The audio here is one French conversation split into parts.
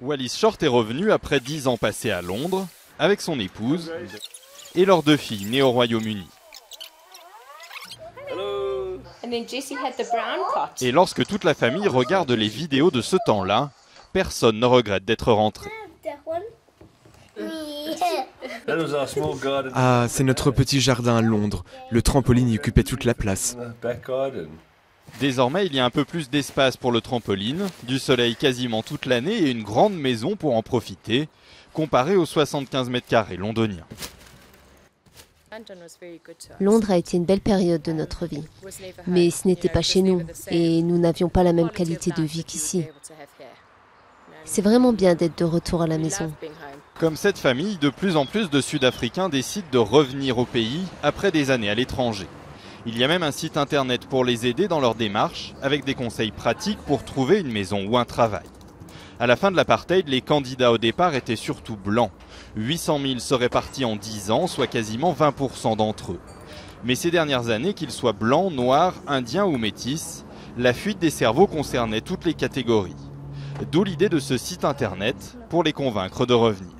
Wallis Short est revenu après 10 ans passés à Londres avec son épouse et leurs 2 filles nées au Royaume-Uni. Et lorsque toute la famille regarde les vidéos de ce temps-là, personne ne regrette d'être rentré. Ah, c'est notre petit jardin à Londres. Le trampoline y occupait toute la place. Désormais, il y a un peu plus d'espace pour le trampoline, du soleil quasiment toute l'année et une grande maison pour en profiter, comparé aux 75 mètres carrés londoniens. Londres a été une belle période de notre vie, mais ce n'était pas chez nous et nous n'avions pas la même qualité de vie qu'ici. C'est vraiment bien d'être de retour à la maison. Comme cette famille, de plus en plus de Sud-Africains décident de revenir au pays après des années à l'étranger. Il y a même un site internet pour les aider dans leur démarche, avec des conseils pratiques pour trouver une maison ou un travail. À la fin de l'apartheid, les candidats au départ étaient surtout blancs. 800 000 seraient partis en 10 ans, soit quasiment 20% d'entre eux. Mais ces dernières années, qu'ils soient blancs, noirs, indiens ou métis, la fuite des cerveaux concernait toutes les catégories. D'où l'idée de ce site internet pour les convaincre de revenir.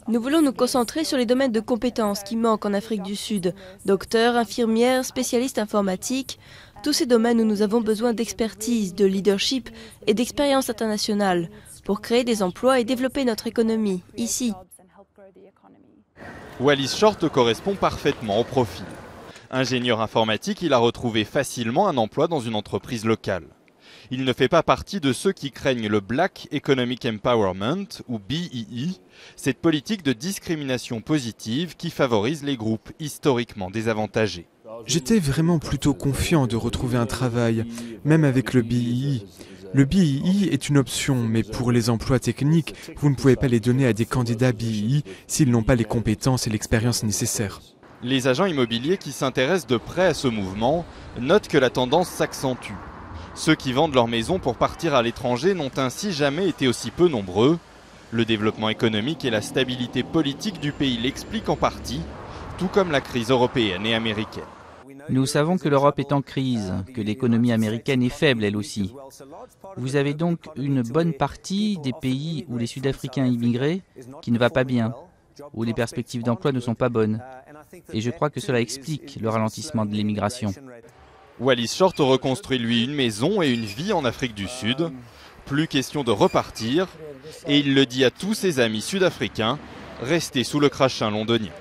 Nous voulons nous concentrer sur les domaines de compétences qui manquent en Afrique du Sud. Docteurs, infirmières, spécialistes informatiques, tous ces domaines où nous avons besoin d'expertise, de leadership et d'expérience internationale pour créer des emplois et développer notre économie, ici. Wallis Short correspond parfaitement au profil. Ingénieur informatique, il a retrouvé facilement un emploi dans une entreprise locale. Il ne fait pas partie de ceux qui craignent le Black Economic Empowerment, ou BEE, cette politique de discrimination positive qui favorise les groupes historiquement désavantagés. J'étais vraiment plutôt confiant de retrouver un travail, même avec le BEE. Le BEE est une option, mais pour les emplois techniques, vous ne pouvez pas les donner à des candidats BEE s'ils n'ont pas les compétences et l'expérience nécessaires. Les agents immobiliers qui s'intéressent de près à ce mouvement notent que la tendance s'accentue. Ceux qui vendent leur maison pour partir à l'étranger n'ont ainsi jamais été aussi peu nombreux. Le développement économique et la stabilité politique du pays l'expliquent en partie, tout comme la crise européenne et américaine. Nous savons que l'Europe est en crise, que l'économie américaine est faible elle aussi. Vous avez donc une bonne partie des pays où les Sud-Africains immigrés qui ne va pas bien, où les perspectives d'emploi ne sont pas bonnes. Et je crois que cela explique le ralentissement de l'immigration. Wallis Short reconstruit lui une maison et une vie en Afrique du Sud. Plus question de repartir. Et il le dit à tous ses amis sud-africains, restez sous le crachin londonien.